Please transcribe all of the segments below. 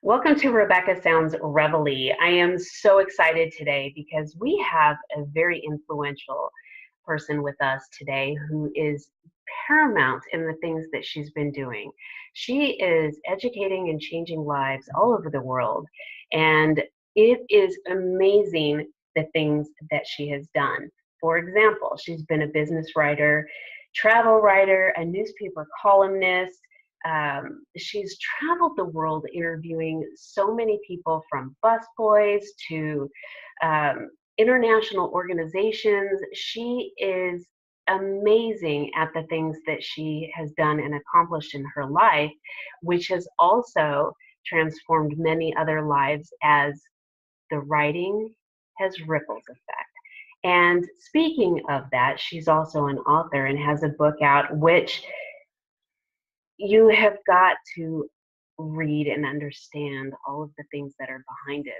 Welcome to Rebecca Sounds Reveille. I am so excited today because we have a very influential person with us today who is paramount in the things that she's been doing. She is educating and changing lives all over the world, and it is amazing the things that she has done. For example, she's been a business writer, travel writer, a newspaper columnist. She's traveled the world interviewing so many people, from busboys to international organizations. She is amazing at the things that she has done and accomplished in her life, which has also transformed many other lives as the writing has ripples effect. And speaking of that, she's also an author and has a book out which you have got to read and understand all of the things that are behind it.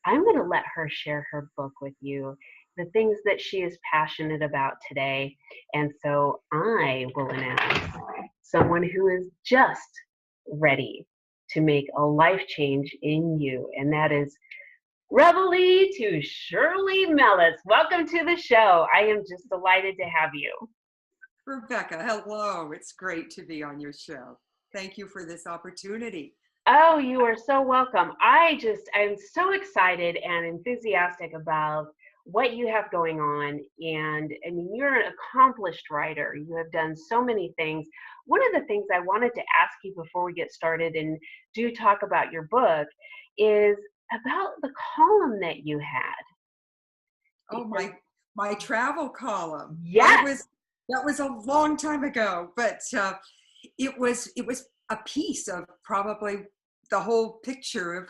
I'm going to let her share her book with you, the things that she is passionate about today. And so I will announce someone who is just ready to make a life change in you, and that is Reveille to Shirley Melis. Welcome to the show. I am just delighted to have you. Rebecca, hello. It's great to be on your show. Thank you for this opportunity. Oh, you are so welcome. I'm so excited and enthusiastic about what you have going on. And I mean, you're an accomplished writer. You have done so many things. One of the things I wanted to ask you before we get started and do talk about your book is about the column that you had. Oh, my travel column. Yes. That was a long time ago, but it was a piece of probably the whole picture of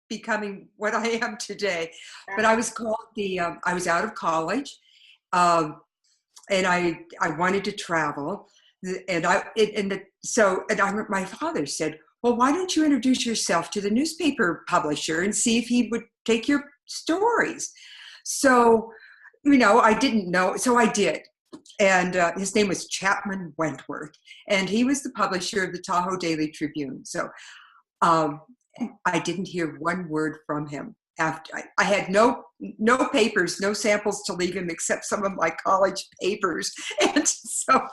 becoming what I am today. But I was called I was out of college, and I wanted to travel, and my father said, "Well, why don't you introduce yourself to the newspaper publisher and see if he would take your stories?" So, I didn't know, so I did. And his name was Chapman Wentworth, and he was the publisher of the Tahoe Daily Tribune. So I didn't hear one word from him. After I had no papers, no samples to leave him except some of my college papers. And so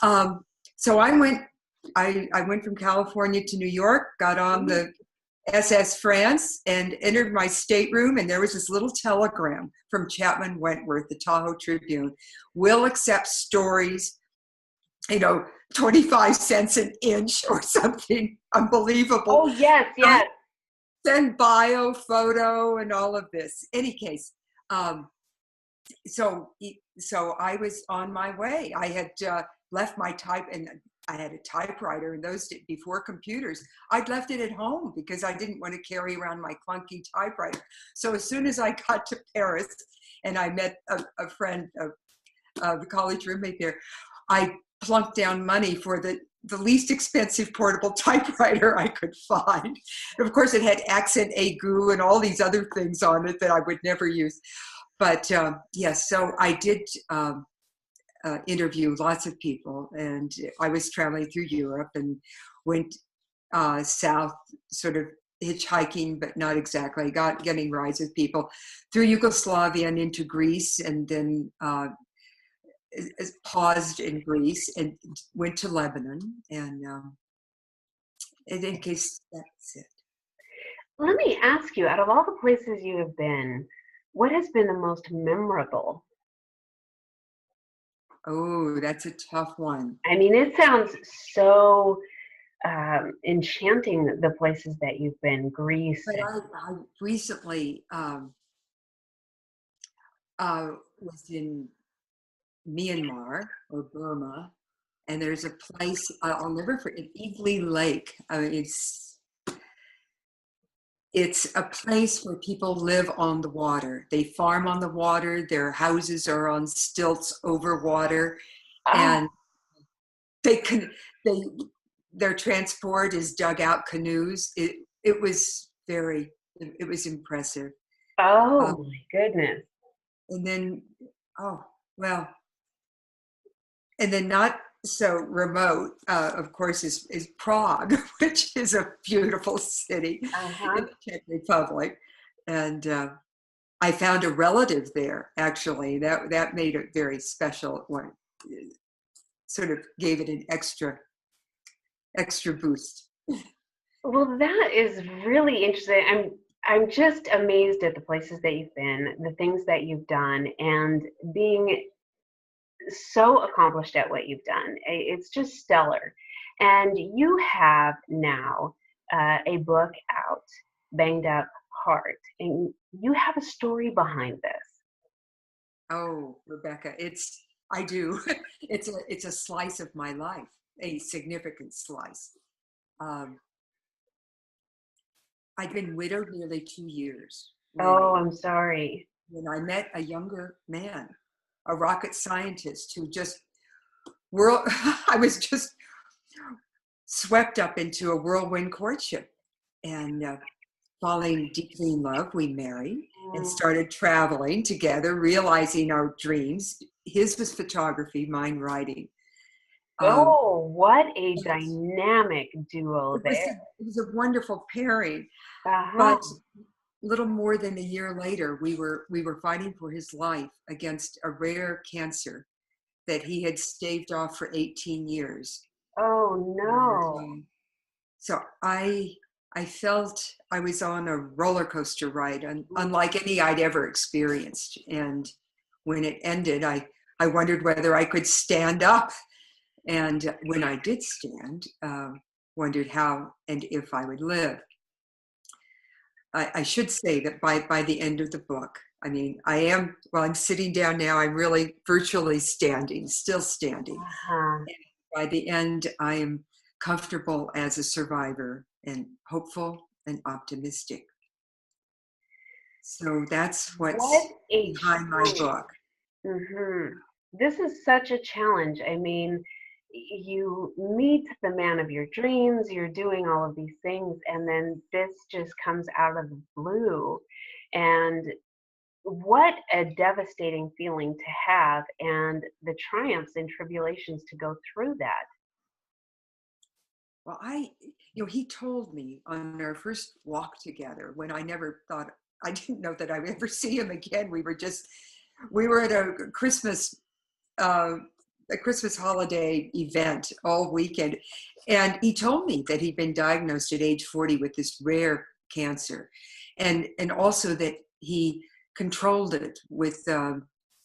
I went from California to New York, got on the SS France and entered my stateroom, and there was this little telegram from Chapman Wentworth, the Tahoe Tribune. "We'll accept stories, 25 cents an inch," or something unbelievable. Oh, yes, yes. Send bio, photo, and all of this. Any case, so I was on my way. I had left my and I had a typewriter in those days, before computers. I'd left it at home because I didn't want to carry around my clunky typewriter. So as soon as I got to Paris and I met a friend of the college roommate there, I plunked down money for the least expensive portable typewriter I could find. And of course, it had accent aigu and all these other things on it that I would never use. But yes, so I did interview lots of people, and I was traveling through Europe and went south, sort of hitchhiking, but not exactly, getting rides with people through Yugoslavia and into Greece, and then paused in Greece and went to Lebanon, and in case that's it. Let me ask you, out of all the places you have been, what has been the most memorable? Oh, that's a tough one. I mean, it sounds so enchanting, the places that you've been, Greece. But I recently was in Myanmar or Burma, and there's a place I'll never forget, Eagly Lake. I mean, it's a place where people live on the water. They farm on the water. Their houses are on stilts over water, Oh, and they can they their transport is dugout canoes. It was it was impressive. Uh, oh my goodness. and then oh well, and then not so remote, of course, is Prague, which is a beautiful city in Uh-huh. the Czech Republic, and I found a relative there. Actually, that made it very special. One sort of gave it an extra boost. Well, that is really interesting. I'm just amazed at the places that you've been, the things that you've done, and being so accomplished at what you've done. It's just stellar. And you have now a book out, Banged Up Heart, and you have a story behind this. Oh, Rebecca, I do. It's a slice of my life, a significant slice. Um, I've been widowed nearly 2 years Oh, I'm sorry. when I met a younger man, a rocket scientist who just world. I was just swept up into a whirlwind courtship, and falling deeply in love, we married and Mm. started traveling together, realizing our dreams. His was photography, mine writing. Um, Oh, what a dynamic duo there. it was a wonderful pairing. Uh-huh. But little more than a year later, we were fighting for his life against a rare cancer that he had staved off for 18 years. Oh And no. so I felt I was on a roller coaster ride, unlike any I'd ever experienced. And when it ended, I wondered whether I could stand up. And when I did stand, wondered how and if I would live. I should say that by the end of the book, I mean, I'm sitting down now, I'm really virtually standing, still standing. Uh-huh. And by the end, I am comfortable as a survivor and hopeful and optimistic. So that's What what's a behind my challenge. book. This is such a challenge. I mean, you meet the man of your dreams, you're doing all of these things, and then this just comes out of the blue. And what a devastating feeling to have, and the triumphs and tribulations to go through that. Well, he told me on our first walk together when I never thought, I didn't know that I would ever see him again. We were at uh, a Christmas holiday event all weekend. And he told me that he'd been diagnosed at age 40 with this rare cancer. And also that he controlled it with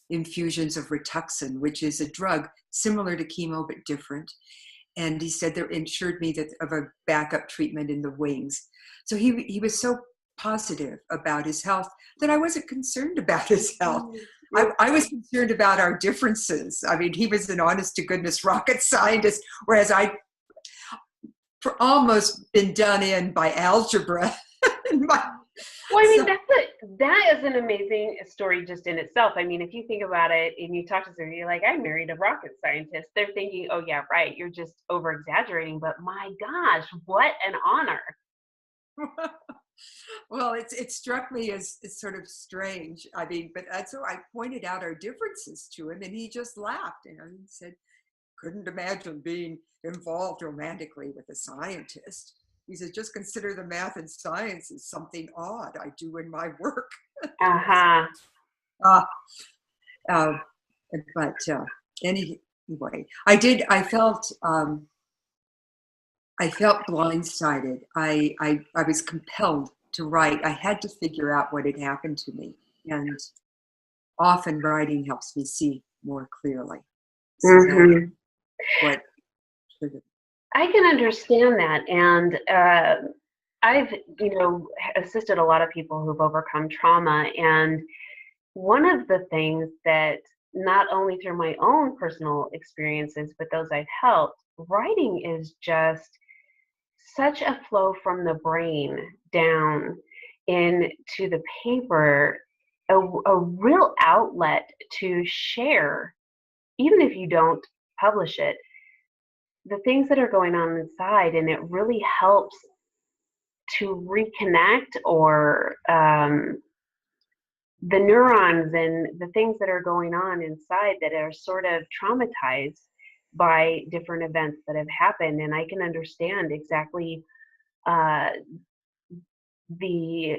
infusions of Rituxan, which is a drug similar to chemo but different. And he said they insured me that of a backup treatment in the wings. So he was so positive about his health that I wasn't concerned about his health. I was concerned about our differences. I mean, he was an honest to goodness rocket scientist, whereas I almost been done in by algebra. Well, I mean, So that is an amazing story just in itself. I mean, if you think about it and you talk to somebody, you're like, I married a rocket scientist. They're thinking, oh yeah, right, you're just over exaggerating. But my gosh, what an honor. well, it struck me as sort of strange. I mean, but that's why I pointed out our differences to him, and he just laughed. And he said, couldn't imagine being involved romantically with a scientist. He said, just consider the math and science as something odd I do in my work. Uh-huh. uh, uh, but anyway, I felt blindsided. I was compelled to write. I had to figure out what had happened to me. And often writing helps me see more clearly. So that's Hmm. what triggered. I can understand that. And I've, assisted a lot of people who've overcome trauma. And one of the things that not only through my own personal experiences, but those I've helped, writing is just such a flow from the brain down into the paper, a real outlet to share, even if you don't publish it, the things that are going on inside. And it really helps to reconnect or the neurons and the things that are going on inside that are sort of traumatized by different events that have happened. And I can understand exactly uh, the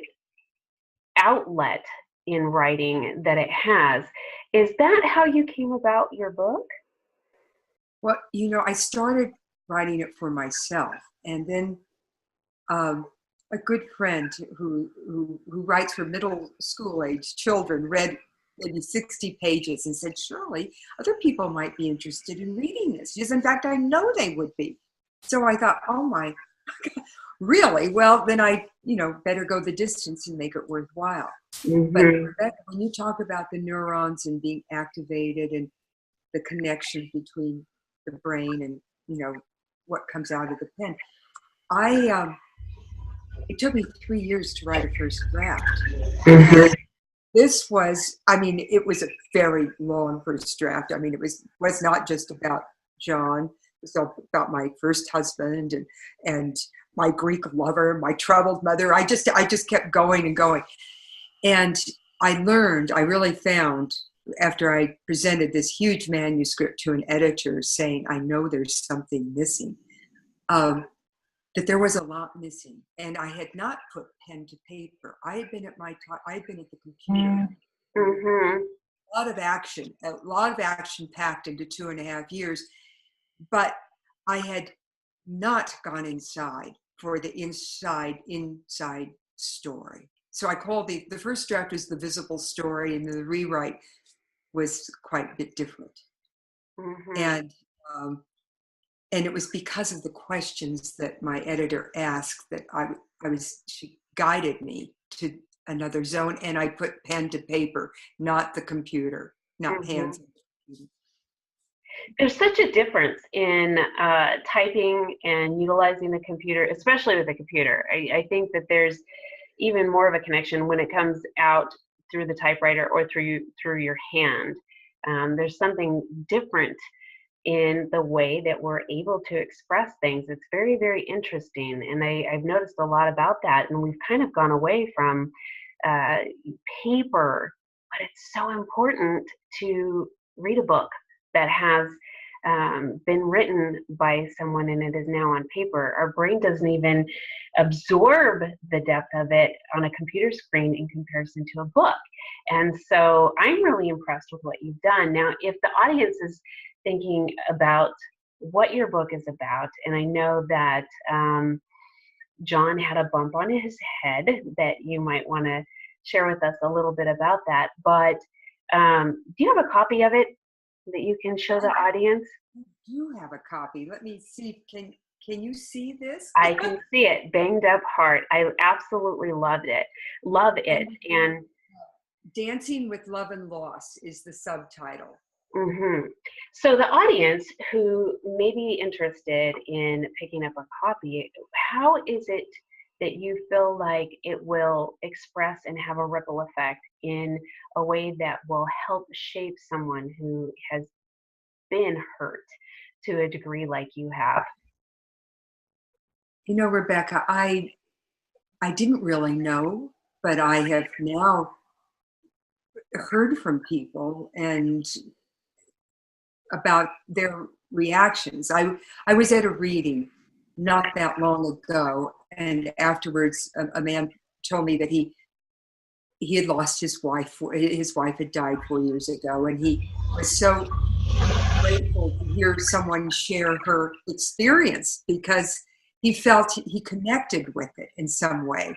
outlet in writing that it has. Is that how you came about your book? Well, I started writing it for myself, and then a good friend who writes for middle school age children read maybe 60 pages and said, "Shirley, other people might be interested in reading this." Yes, in fact, I know they would be. So I thought, oh my, really? Well, then I, better go the distance and make it worthwhile. But Mm-hmm. Rebecca, when you talk about the neurons and being activated and the connection between the brain and, what comes out of the pen, it took me 3 years to write a first draft. Mm-hmm. And this was, it was a very long first draft. It was not just about John. It was about my first husband and my Greek lover, my troubled mother. I just kept going and going. And I really found, after I presented this huge manuscript to an editor saying, I know there's something missing, that there was a lot missing. And I had not put pen to paper. I had been at the computer. Mm-hmm. A lot of action packed into 2.5 years. But I had not gone inside for the inside story. So I called the first draft was the visible story, and the rewrite was quite a bit different. Mm-hmm. And it was because of the questions that my editor asked that she guided me to another zone, and I put pen to paper, not the computer, not Mm-hmm. hands on the computer. There's such a difference in typing and utilizing the computer, especially with the computer. I think that there's even more of a connection when it comes out through the typewriter or through your hand. There's something different in the way that we're able to express things. It's very, very interesting. And I've noticed a lot about that. And we've kind of gone away from uh, paper, but it's so important to read a book that has been written by someone and it is now on paper. Our brain doesn't even absorb the depth of it on a computer screen in comparison to a book. And so I'm really impressed with what you've done. Now, if the audience is thinking about what your book is about, and I know that John had a bump on his head that you might want to share with us a little bit about that. But do you have a copy of it that you can show the audience? I do have a copy. Let me see. Can you see this? I can see it. Banged Up Heart. I absolutely loved it. Love it. And Dancing with Love and Loss is the subtitle. mm-hmm. So the audience who may be interested in picking up a copy, how is it that you feel like it will express and have a ripple effect in a way that will help shape someone who has been hurt to a degree like you have? Rebecca, I didn't really know, but I have now heard from people and about their reactions. I was at a reading not that long ago, and afterwards a man told me that he had lost his wife. His wife had died 4 years ago, and he was so grateful to hear someone share her experience because he felt he connected with it in some way.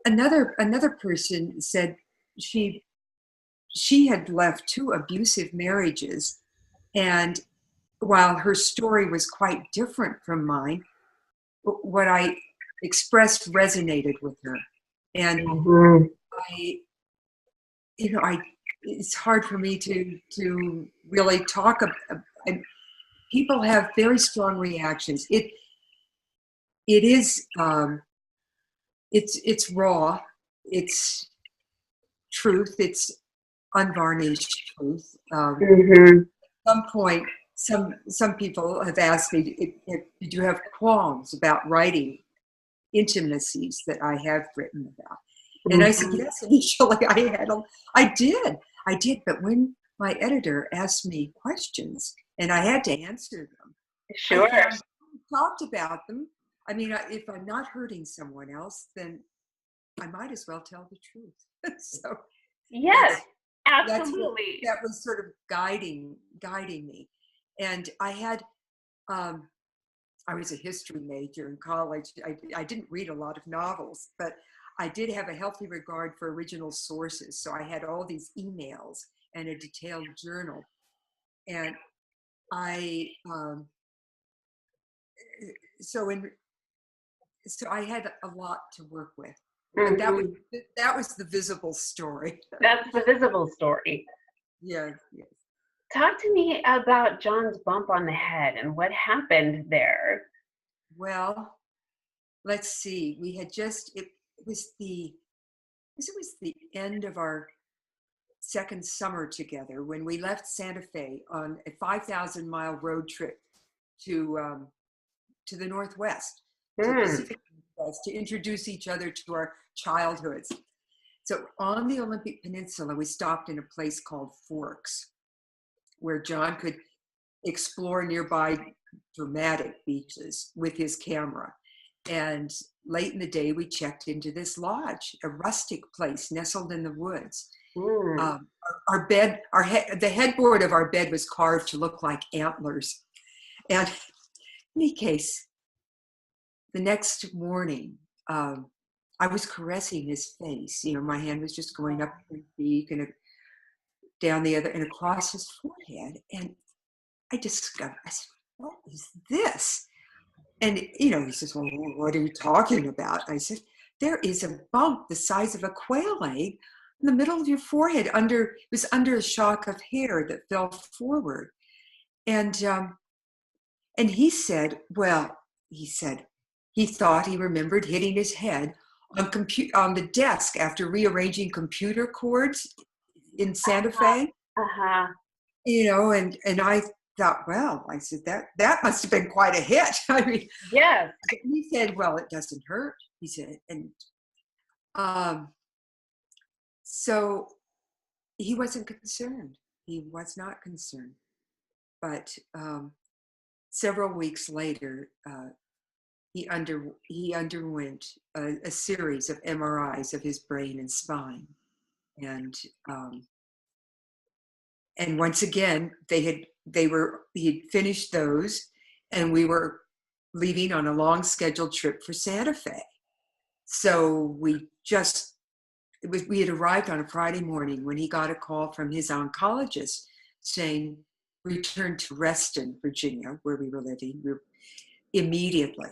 Another person said she had left 2 abusive marriages, and while her story was quite different from mine, what I expressed resonated with her. And Mm-hmm. it's hard for me to really talk about. People have very strong reactions. It is it's raw, it's truth, it's unvarnished truth. Mm-hmm. At some point, some people have asked me, did you have qualms about writing intimacies that I have written about? And I said, Mm-hmm. yes, initially I did, but when my editor asked me questions and I had to answer them, I Sure. found I talked about them. I mean, if I'm not hurting someone else, then I might as well tell the truth. So Yes, that's absolutely. that was sort of guiding me. And um, I was a history major in college. I didn't read a lot of novels, but I did have a healthy regard for original sources. So I had all these emails and a detailed journal. And I, so in, so I had a lot to work with, but Mm-hmm. that was the visible story. That's the visible story. Yeah, yeah. Talk to me about John's bump on the head and what happened there. Well, let's see. We had just it was the it was the end of our second summer together when we left Santa Fe on a 5,000-mile road trip to to the Northwest, to the Mm. Pacific Northwest, to introduce each other to our childhoods. So on the Olympic Peninsula, we stopped in a place called Forks, where John could explore nearby dramatic beaches with his camera. And late in the day, we checked into this lodge, a rustic place nestled in the woods. Mm. Our bed, the headboard of our bed was carved to look like antlers. And in any case, the next morning, I was caressing his face. You know, my hand was just going up his beak and down the other and across his forehead. And I said, what is this? And, you know, he says, well, what are you talking about? I said, there is a bump the size of a quail egg in the middle of your forehead. It was under a shock of hair that fell forward. And he said, he thought he remembered hitting his head on the desk after rearranging computer cords in Santa Fe. Uh-huh. You know, and I thought, well, I said that must have been quite a hit. I mean, Yes. he said, well, it doesn't hurt. He said, and um, so he wasn't concerned. He was not concerned. But several weeks later, he underwent a series of MRIs of his brain and spine, and um, and once again he had finished those, and we were leaving on a long scheduled trip for Santa Fe. So we had arrived on a Friday morning when he got a call from his oncologist saying, return to Reston, Virginia, where we were living, immediately.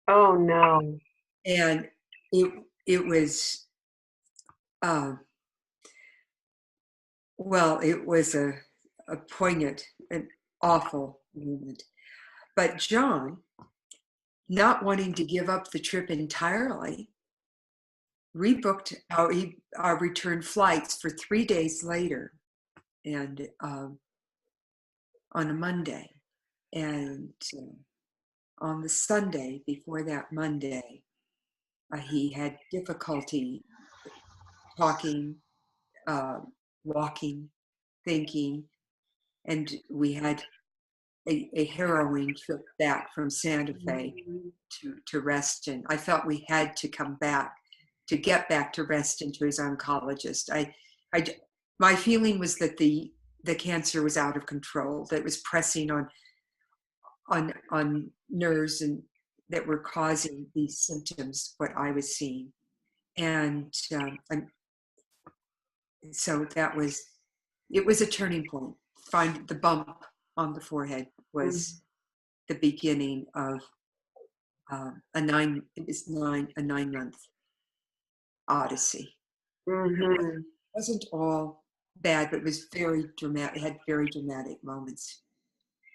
Oh no. And it was well, it was a poignant and awful moment. But John, not wanting to give up the trip entirely, rebooked our return flights for 3 days later, and on a Monday. And on the Sunday before that Monday, he had difficulty talking, uh, walking, thinking, and we had a harrowing trip back from Santa Fe Mhm. to Reston. I felt we had to come back to get back to Reston to his oncologist. I, my feeling was that the cancer was out of control, that it was pressing on nerves and that were causing these symptoms, what I was seeing. And so it was a turning point. Find the bump on the forehead was the beginning of a 9-month odyssey. Mm-hmm. wasn't all bad, but it was very dramatic. It had very dramatic moments.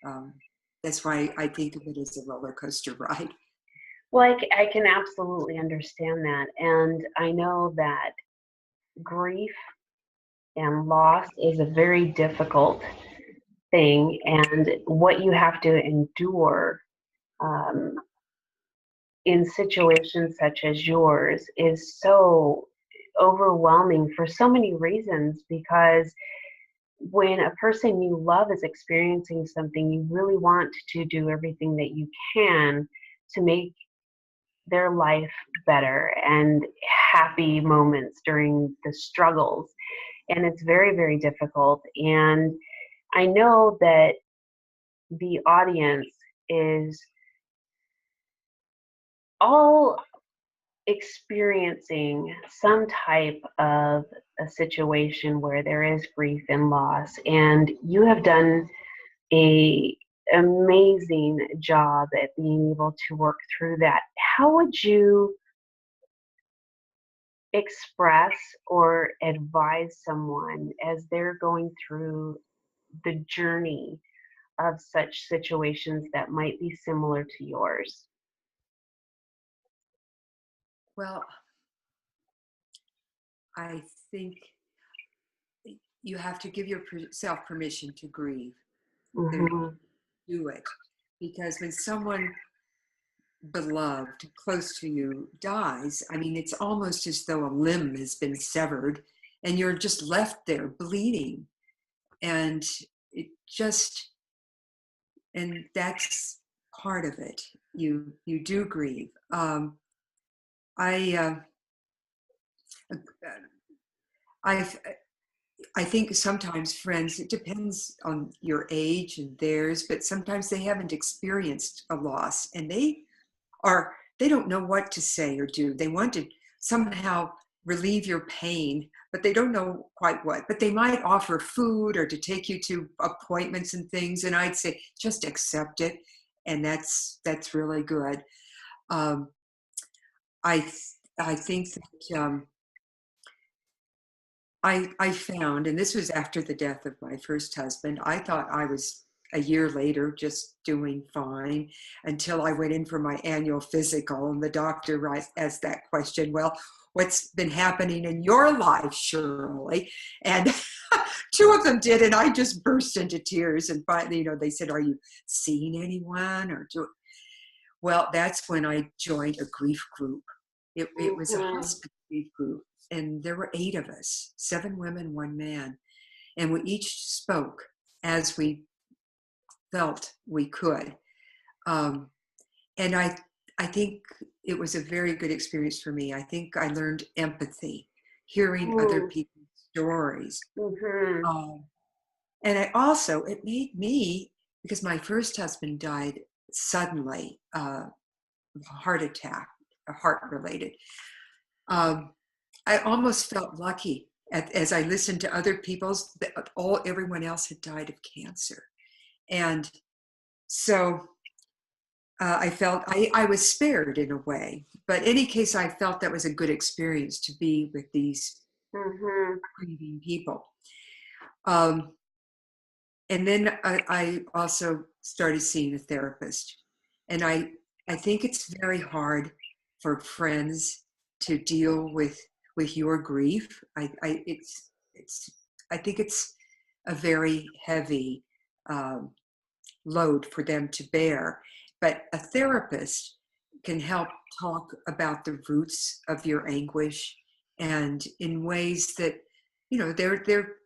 Um, that's why I think of it as a roller coaster ride. Well, I can absolutely understand that. And I know that grief and loss is a very difficult thing. And what you have to endure um, in situations such as yours is so overwhelming for so many reasons, because when a person you love is experiencing something, you really want to do everything that you can to make their life better and happy moments during the struggles. And it's very, very difficult. And I know that the audience is all experiencing some type of a situation where there is grief and loss, and you have done a amazing job at being able to work through that. How would you express or advise someone as they're going through the journey of such situations that might be similar to yours? Well, I think you have to give yourself permission to grieve. There, Hmm. do it. Because when someone beloved close to you dies, I mean, it's almost as though a limb has been severed and you're just left there bleeding. And it just, and that's part of it. You do grieve. I, I, I think sometimes friends, it depends on your age and theirs, but sometimes they haven't experienced a loss and they don't know what to say or do. They want to somehow relieve your pain, but they don't know quite what. But they might offer food or to take you to appointments and things. And I'd say just accept it, and that's really good. Um, I think that I found, and this was after the death of my first husband, I thought I was a year later just doing fine until I went in for my annual physical, and the doctor asked that question, well, what's been happening in your life, Shirley? And two of them did, and I just burst into tears. And finally, they said, are you seeing anyone? Well, that's when I joined a grief group. It was a Hmm. hospice grief group, and there were 8 of us, 7 women, 1 man, and we each spoke as we felt we could. Um, and I think it was a very good experience for me. I think I learned empathy, hearing other people's stories. Mm-hmm. Um, and it made me, because my first husband died suddenly, of a heart attack, heart related. Um, I almost felt lucky as I listened to other people's, everyone else had died of cancer. And so I felt I was spared in a way. But in any case, I felt that was a good experience to be with these Mm-hmm. grieving people. Um, and then I also started seeing a therapist. And I think it's very hard for friends to deal with your grief. It's I think it's a very heavy um, load for them to bear. But a therapist can help talk about the roots of your anguish, and in ways that they're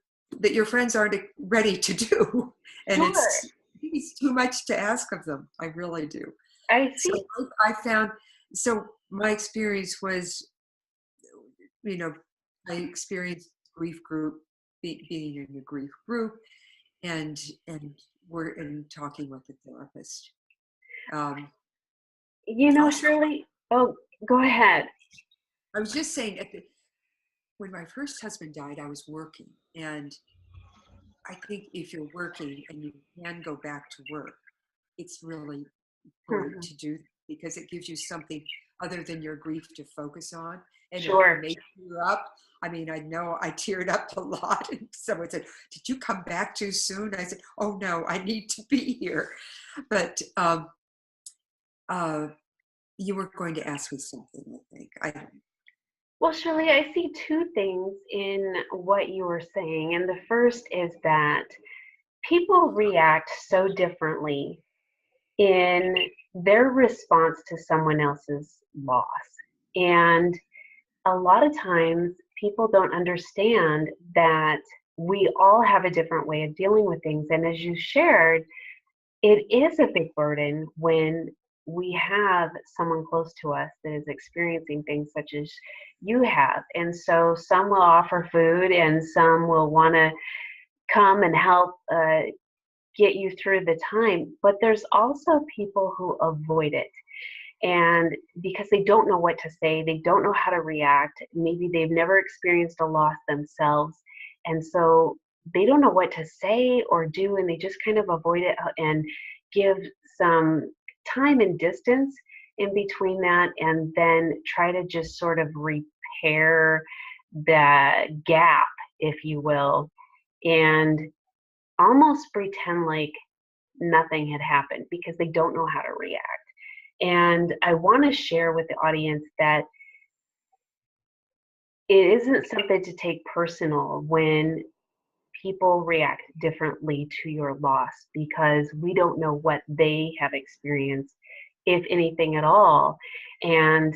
that your friends aren't ready to do. And Sure. it's too much to ask of them. I really do. I So see. I found, so my experience was, you know, I experienced grief group, being in a grief group, and we're in talking with a therapist. Um, also, Shirley, oh, go ahead. I was just saying, when my first husband died, I was working, and I think if you're working and you can go back to work, it's really important Mhm. to do, because it gives you something, other than your grief to focus on. And it Sure. may tear up. I mean, I know I teared up a lot. And someone said, "Did you come back too soon?" I said, "Oh no, I need to be here." But uh, you were going to ask me something, I think. Well, Shirley, I see two things in what you were saying. And the first is that people react so differently in their response to someone else's loss. And a lot of times people don't understand that we all have a different way of dealing with things. And as you shared, it is a big burden when we have someone close to us that is experiencing things such as you have. And so some will offer food and some will want to come and help get you through the time. But there's also people who avoid it. And because they don't know what to say, they don't know how to react. Maybe they've never experienced a loss themselves. And so they don't know what to say or do, and they just kind of avoid it and give some time and distance in between that, and then try to just sort of repair the gap, if you will, and almost pretend like nothing had happened because they don't know how to react. And I want to share with the audience that it isn't something to take personal when people react differently to your loss, because we don't know what they have experienced, if anything at all. And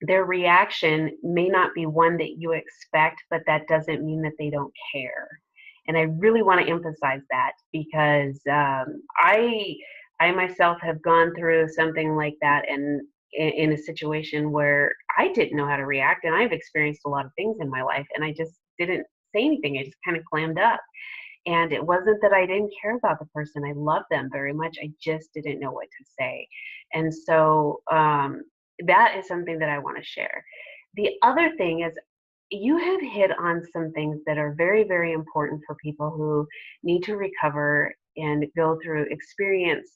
their reaction may not be one that you expect, but that doesn't mean that they don't care. And I really want to emphasize that because I myself have gone through something like that, and in a situation where I didn't know how to react, and I've experienced a lot of things in my life, and I just didn't say anything. I just kind of clammed up. And it wasn't that I didn't care about the person. I loved them very much. I just didn't know what to say. And so that is something that I want to share. The other thing is, you have hit on some things that are very, very important for people who need to recover and go through, experience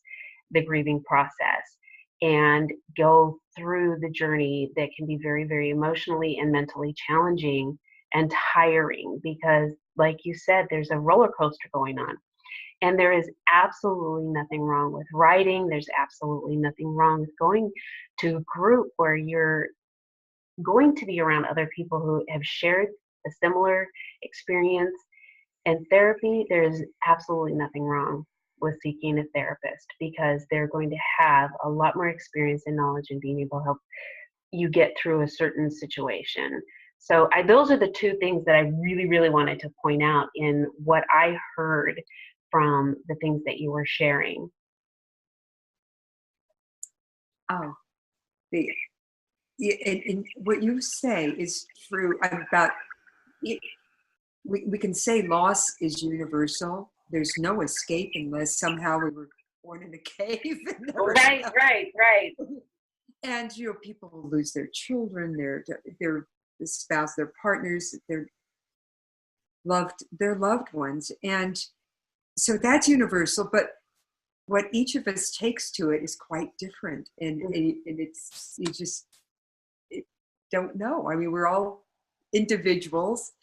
the grieving process and go through the journey that can be very, very emotionally and mentally challenging and tiring, because like you said, there's a roller coaster going on. And there is absolutely nothing wrong with writing. There's absolutely nothing wrong with going to a group where you're going to be around other people who have shared a similar experience. And therapy, there's absolutely nothing wrong with seeking a therapist, because they're going to have a lot more experience and knowledge in being able to help you get through a certain situation. So those are the two things that I really, really wanted to point out in what I heard from the things that you were sharing. Oh, the and what you say is true about it. We can say loss is universal. There's no escape unless somehow we were born in a cave. Right. And people lose their children, their spouse, their partners, their loved ones, and so that's universal. But what each of us takes to it is quite different, and it's you just don't know. I mean, we're all individuals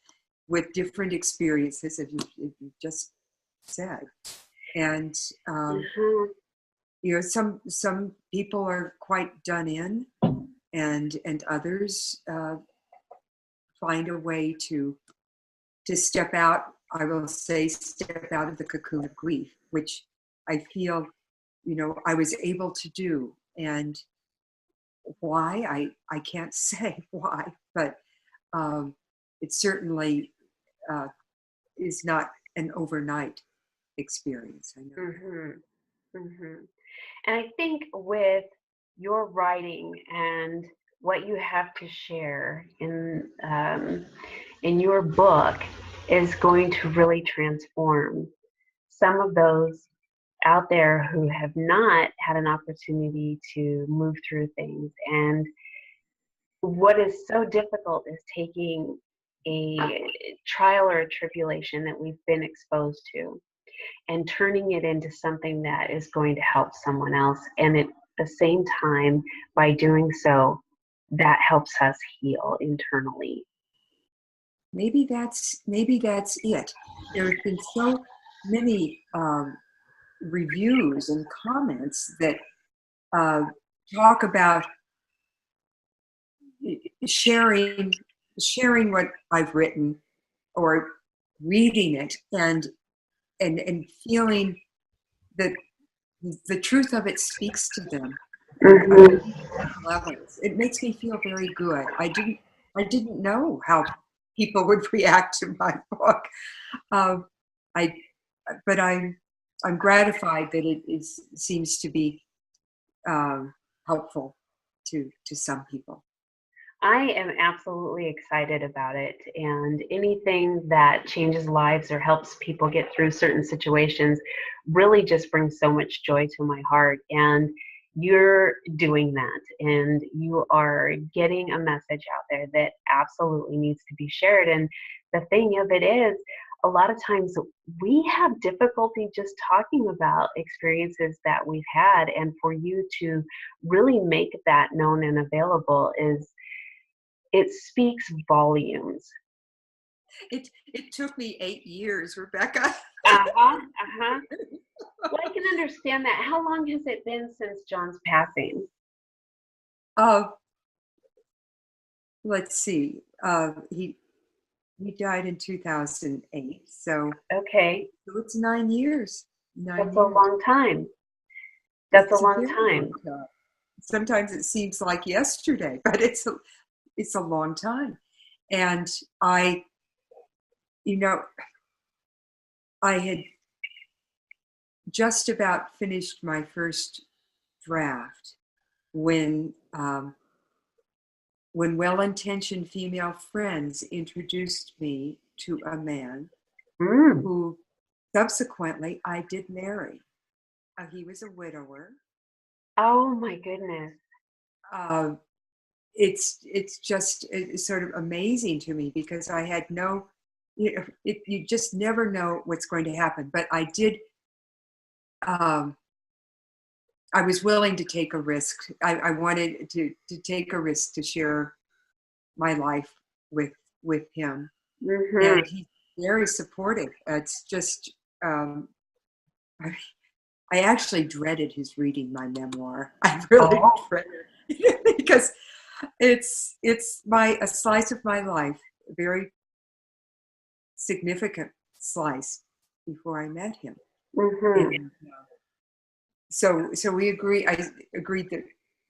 with different experiences, as you just said, and some people are quite done in, and others find a way to step out. I will say, step out of the cocoon of grief, which I feel, I was able to do. And why, I can't say why, but it certainly is not an overnight experience. I know. And I think with your writing and what you have to share in your book is going to really transform some of those out there who have not had an opportunity to move through things. And what is so difficult is taking a trial or a tribulation that we've been exposed to and turning it into something that is going to help someone else. And the same time, by doing so, that helps us heal internally. Maybe that's it. There have been so many reviews and comments that uh, talk about sharing what I've written or reading it and feeling that the truth of it speaks to them on Hmm. levels. It makes me feel very good. I didn't know how people would react to my book. Um, I but I'm gratified that seems to be um, helpful to some people. I am absolutely excited about it. And anything that changes lives or helps people get through certain situations really just brings so much joy to my heart. And you're doing that, and you are getting a message out there that absolutely needs to be shared. And the thing of it is, a lot of times we have difficulty just talking about experiences that we've had. And for you to really make that known and available is, it speaks volumes. It took me 8 years, Rebecca. Uh-huh, uh-huh. Well, I can understand that. How long has it been since John's passing? uh, let's see. He died in 2008, Okay, so it's 9 years. Nine that's a years. long time. That's a It's a long very time. long time. Sometimes it seems like yesterday, but it's a long time. And I, you know, I had just about finished my first draft when well-intentioned female friends introduced me to a man Mm. who subsequently I did marry. He was a widower. Oh my goodness. Uh, it's sort of amazing to me because I had no, you just never know what's going to happen. But I did. Um, I was willing to take a risk. I wanted to take a risk to share my life with him, Mm-hmm. and he's very supportive. It's just um, I, I actually dreaded his reading my memoir. I really Oh. dreaded it because it's a slice of my life, a very significant slice before I met him, Mm-hmm. and so we agree. I agreed that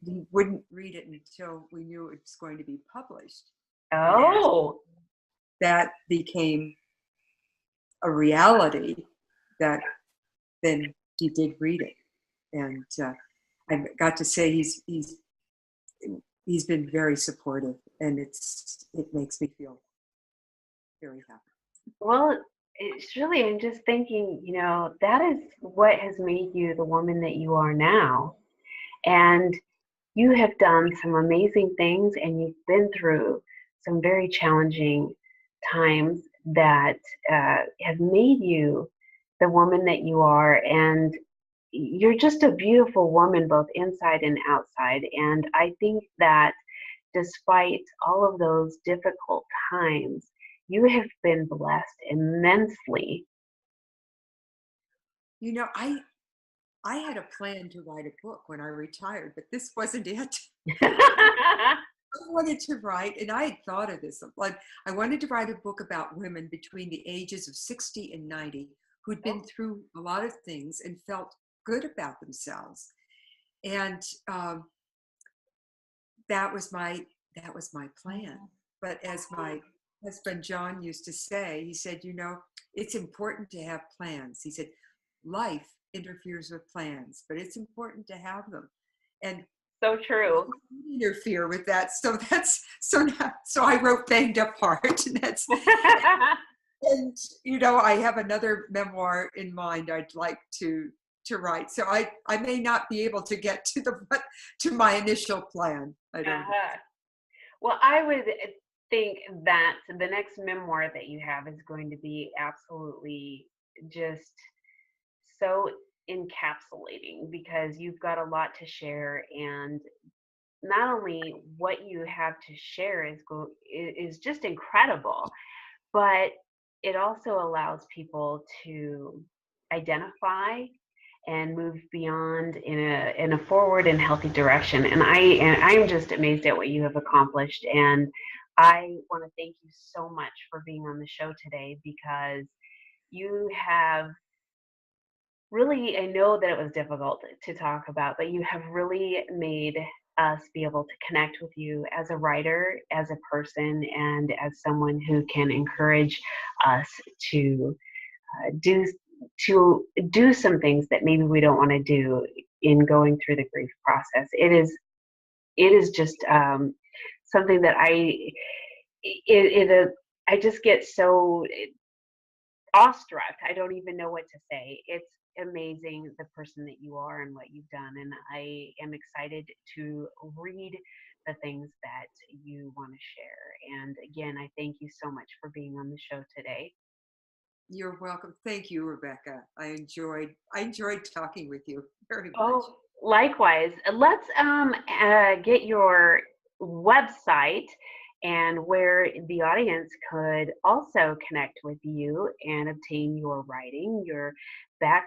we wouldn't read it until we knew it was going to be published, and Oh. that became a reality. That then he did read it, and I got to say he's been very supportive, and it makes me feel very happy. Well, it's really, I'm just thinking, that is what has made you the woman that you are now. And you have done some amazing things, and you've been through some very challenging times that have made you the woman that you are. And you're just a beautiful woman, both inside and outside. And I think that despite all of those difficult times, you have been blessed immensely. You know, I had a plan to write a book when I retired, but this wasn't it. I wanted to write, and I had thought of this. Like, I wanted to write a book about women between the ages of 60 and 90 who'd been through a lot of things and felt good about themselves. And that was my plan. But as my husband John used to say, he said, it's important to have plans. He said, life interferes with plans, but it's important to have them. And So true. interfere with that. So I wrote Banged Up Heart, and I have another memoir in mind I'd like to write. So I may not be able to get to my initial plan. I don't know. Uh-huh. Well, I would think that the next memoir that you have is going to be absolutely just so encapsulating because you've got a lot to share, and not only what you have to share is just incredible, but it also allows people to identify and move beyond in a forward and healthy direction. And I'm just amazed at what you have accomplished. And I want to thank you so much for being on the show today, because you have really, I know that it was difficult to talk about, but you have really made us be able to connect with you as a writer, as a person, and as someone who can encourage us to do some things that maybe we don't want to do in going through the grief process. It is just something that I just get so awestruck. I don't even know what to say. It's amazing the person that you are and what you've done, and I am excited to read the things that you want to share. And again, I thank you so much for being on the show today. You're welcome. Thank you, Rebecca. I enjoyed talking with you very much. Oh, likewise. Let's get your website and where the audience could also connect with you and obtain your writing, back,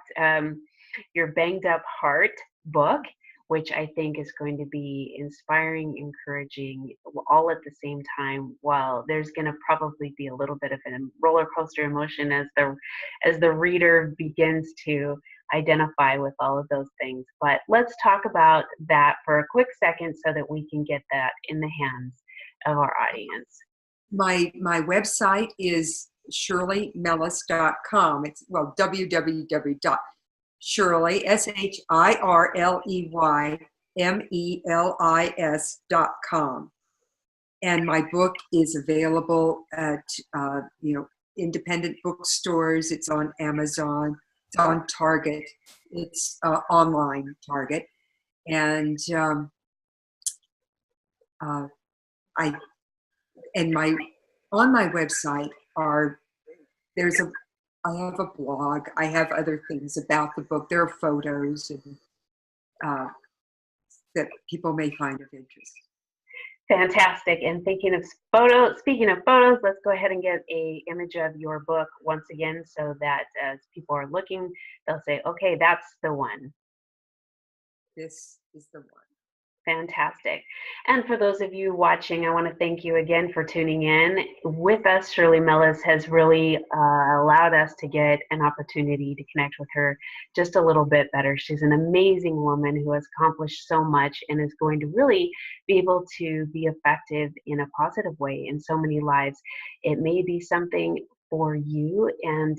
your Banged Up Heart book, which I think is going to be inspiring, encouraging, all at the same time. While there's going to probably be a little bit of a roller coaster emotion as the reader begins to identify with all of those things. But let's talk about that for a quick second so that we can get that in the hands of our audience. My website is shirleymelis.com. It's www.shirley SHIRLEYMELIS.com. And my book is available at independent bookstores. It's on Amazon. It's on Target. It's online Target, and on my website I have a blog. I have other things about the book. There are photos and that people may find of interest. Fantastic. And speaking of photos, let's go ahead and get an image of your book once again, so that as people are looking, they'll say, okay, that's the one. This is the one. Fantastic. And for those of you watching, I want to thank you again for tuning in with us. Shirley Melis has really allowed us to get an opportunity to connect with her just a little bit better. She's an amazing woman who has accomplished so much and is going to really be able to be effective in a positive way in so many lives. It may be something for you, and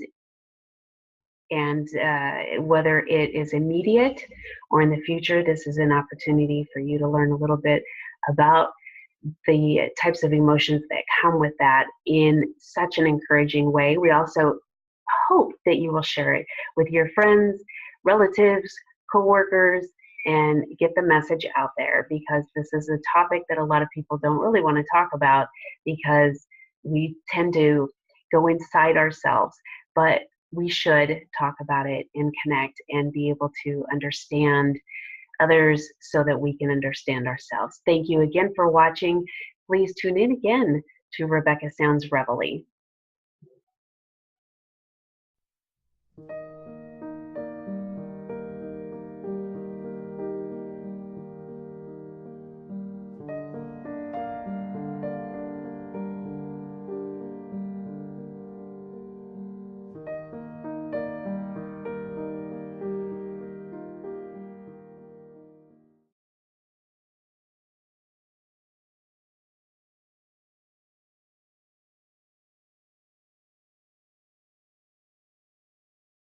whether it is immediate or in the future, this is an opportunity for you to learn a little bit about the types of emotions that come with that in such an encouraging way. We also hope that you will share it with your friends, relatives, coworkers, and get the message out there, because this is a topic that a lot of people don't really want to talk about because we tend to go inside ourselves. But we should talk about it and connect and be able to understand others so that we can understand ourselves. Thank you again for watching. Please tune in again to Rebecca Sounds Reveille.